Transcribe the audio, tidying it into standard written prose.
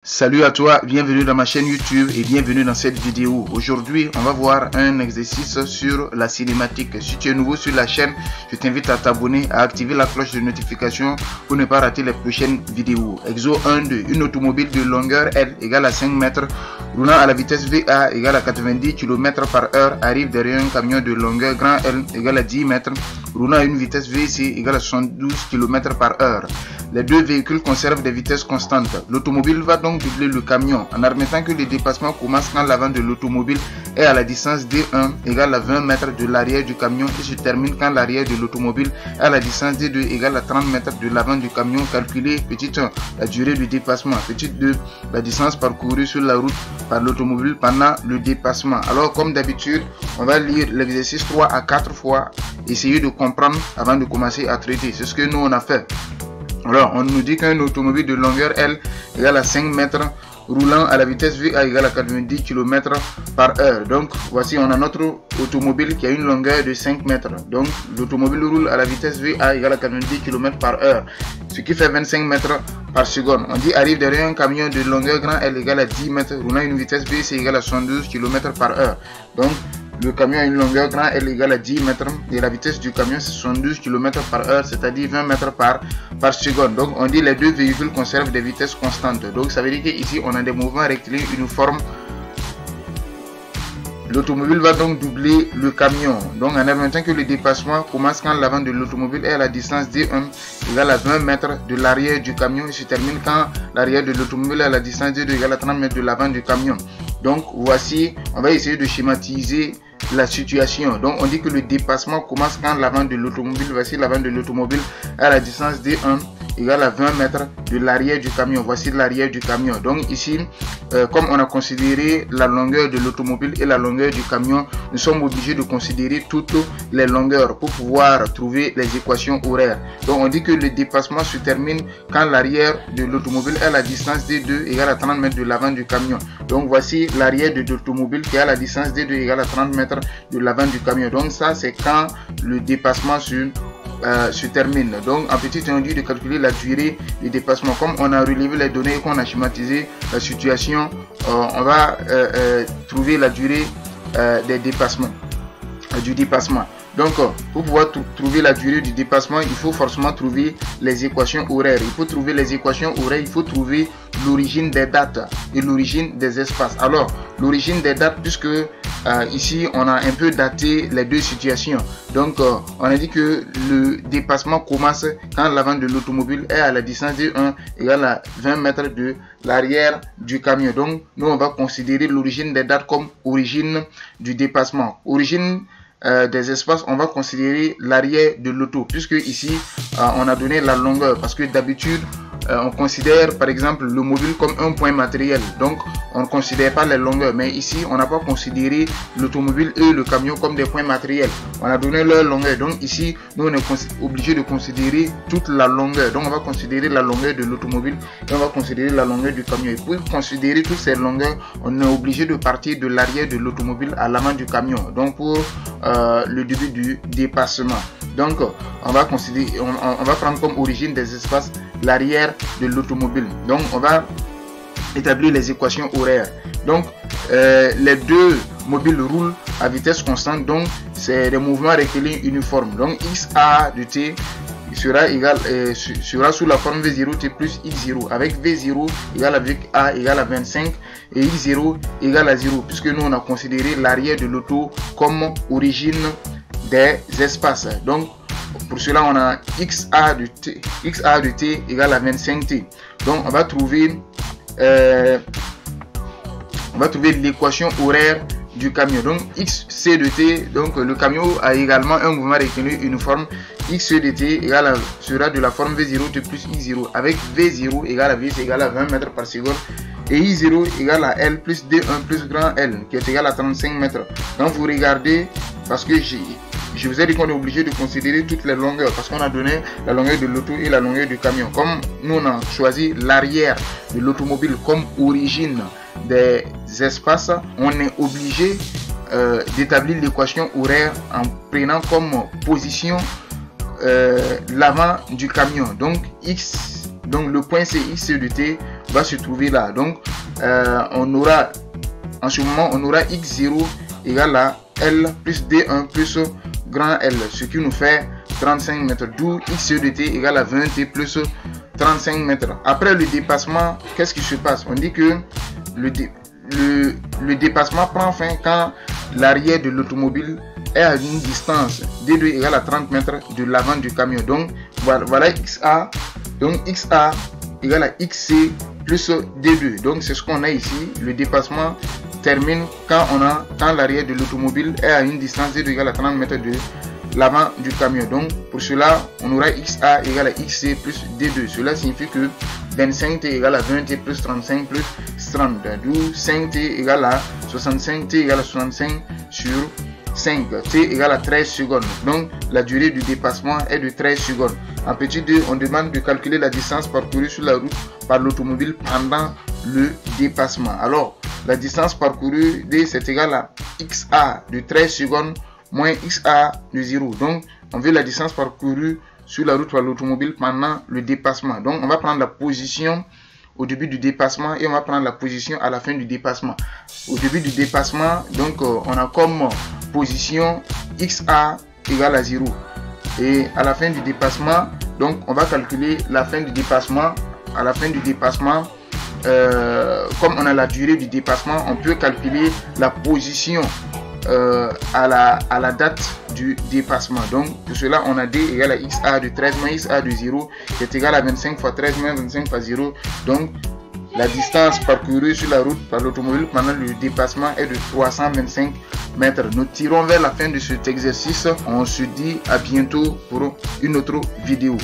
Salut à toi, bienvenue dans ma chaîne YouTube et bienvenue dans cette vidéo. Aujourd'hui, on va voir un exercice sur la cinématique. Si tu es nouveau sur la chaîne, je t'invite à t'abonner, à activer la cloche de notification pour ne pas rater les prochaines vidéos. Exo 1-2, une automobile de longueur L égale à 5 mètres, roulant à la vitesse VA égale à 90 km par heure, arrive derrière un camion de longueur grand L égale à 10 mètres, roulant à une vitesse VC égale à 72 km par heure. Les deux véhicules conservent des vitesses constantes. L'automobile va donc doubler le camion en admettant que le dépassement commence quand l'avant de l'automobile est à la distance D1 égale à 20 mètres de l'arrière du camion et se termine quand l'arrière de l'automobile est à la distance D2 égale à 30 mètres de l'avant du camion. Calculez petite 1 la durée du dépassement, petite 2 la distance parcourue sur la route par l'automobile pendant le dépassement. Alors comme d'habitude, on va lire l'exercice 3 à 4 fois, essayer de comprendre avant de commencer à traiter. C'est ce que nous on a fait. Alors, on nous dit qu'un automobile de longueur L égale à 5 mètres, roulant à la vitesse VA égale à 90 km par heure. Donc, voici, on a notre automobile qui a une longueur de 5 mètres. Donc, l'automobile roule à la vitesse VA égale à 90 km par heure, ce qui fait 25 mètres par seconde. On dit arrive derrière un camion de longueur grand L égale à 10 mètres, roulant à une vitesse VC égale à 72 km par heure. Donc, le camion a une longueur grand L égale à 10 mètres et la vitesse du camion c'est 72 km par heure, c'est-à-dire 20 mètres par seconde. Donc on dit les deux véhicules conservent des vitesses constantes. Donc ça veut dire qu'ici on a des mouvements rectilignes uniformes. L'automobile va donc doubler le camion. Donc en admettant que le dépassement commence quand l'avant de l'automobile est à la distance D1 égale à 20 mètres de l'arrière du camion et se termine quand l'arrière de l'automobile est à la distance D2 égale à 30 mètres de l'avant du camion. Donc voici, on va essayer de schématiser la situation. Donc on dit que le dépassement commence quand l'avant de l'automobile, voici l'avant de l'automobile à la distance D1 égale à 20 mètres de l'arrière du camion. Voici l'arrière du camion. Donc ici, comme on a considéré la longueur de l'automobile et la longueur du camion, nous sommes obligés de considérer toutes les longueurs pour pouvoir trouver les équations horaires. Donc on dit que le dépassement se termine quand l'arrière de l'automobile est à la distance D2 égale à 30 mètres de l'avant du camion. Donc voici l'arrière de l'automobile qui est à la distance D2 égale à 30 mètres de l'avant du camion. Donc ça c'est quand le dépassement se termine. Donc en petit on dit de calculer la durée du dépassement. Comme on a relevé les données et qu'on a schématisé la situation, on va trouver la durée du dépassement. Donc pour pouvoir trouver la durée du dépassement, il faut forcément trouver les équations horaires. Il faut trouver les équations horaires, il faut trouver l'origine des dates et l'origine des espaces. Alors l'origine des dates, puisque ici on a un peu daté les deux situations. Donc on a dit que le dépassement commence quand l'avant de l'automobile est à la distance de 1 égale à 20 mètres de l'arrière du camion. Donc nous on va considérer l'origine des dates comme origine du dépassement. Origine des espaces, on va considérer l'arrière de l'auto, puisque ici on a donné la longueur, parce que d'habitude on considère par exemple le mobile comme un point matériel, donc on ne considère pas les longueurs, mais ici on n'a pas considéré l'automobile et le camion comme des points matériels, on a donné leur longueur. Donc ici nous on est obligé de considérer toute la longueur. Donc on va considérer la longueur de l'automobile et on va considérer la longueur du camion. Et pour considérer toutes ces longueurs, on est obligé de partir de l'arrière de l'automobile à l'avant du camion, donc pour le début du dépassement. Donc on va considérer, on va prendre comme origine des espaces l'arrière de l'automobile. Donc on va établir les équations horaires. Donc les deux mobiles roulent à vitesse constante, donc c'est des mouvements rectilignes uniformes. Donc XA de T sera égal, sera sous la forme V0 T plus X0, avec V0 égale avec A égale à 25 et X0 égale à 0, puisque nous on a considéré l'arrière de l'auto comme origine des espaces. Donc pour cela on a XA de T égale à 25T. Donc on va trouver l'équation horaire du camion. Donc XC de T, donc le camion a également un mouvement rectiligne uniforme. XC de T sera de la forme V0 T plus X0, avec V0 égale à V, c'est égal à 20 mètres par seconde, et I0 égale à L plus D1 plus grand L, qui est égal à 35 mètres. Donc vous regardez, parce que je vous ai dit qu'on est obligé de considérer toutes les longueurs, parce qu'on a donné la longueur de l'auto et la longueur du camion. Comme nous on a choisi l'arrière de l'automobile comme origine des espaces, on est obligé d'établir l'équation horaire en prenant comme position l'avant du camion. Donc le point c'est X de T va se trouver là. Donc, on aura, en ce moment, on aura x0 égale à L plus D1 plus grand L, ce qui nous fait 35 mètres, d'où x de t égale à 20t plus 35 mètres. Après le dépassement, qu'est-ce qui se passe? On dit que le dépassement prend fin quand l'arrière de l'automobile est à une distance d2 égale à 30 mètres de l'avant du camion. Donc voilà XA, donc XA égale à XC plus D2. Donc c'est ce qu'on a ici. Le dépassement termine quand l'arrière de l'automobile est à une distance d2 égale à 30 mètres de l'avant du camion. Donc pour cela on aura XA égale à XC plus D2. Cela signifie que 25t égale à 20t plus 35 plus 30, d'où 5t égale à 65t égale à 65 sur 5, t égale à 13 secondes. Donc la durée du dépassement est de 13 secondes. En petit 2, on demande de calculer la distance parcourue sur la route par l'automobile pendant le dépassement. Alors la distance parcourue D, c'est égal à XA de 13 secondes moins XA de 0. Donc on veut la distance parcourue sur la route par l'automobile pendant le dépassement. Donc on va prendre la position au début du dépassement et on va prendre la position à la fin du dépassement. Au début du dépassement, donc on a comme position XA égale à 0. Et à la fin du dépassement, donc on va calculer la fin du dépassement. À la fin du dépassement, comme on a la durée du dépassement, on peut calculer la position à la date du dépassement. Donc pour cela on a D égale à XA de 13 moins XA de 0 qui est égal à 25 fois 13 moins 25 fois 0. Donc la distance parcourue sur la route par l'automobile pendant le dépassement est de 325 mètres. Nous tirons vers la fin de cet exercice. On se dit à bientôt pour une autre vidéo.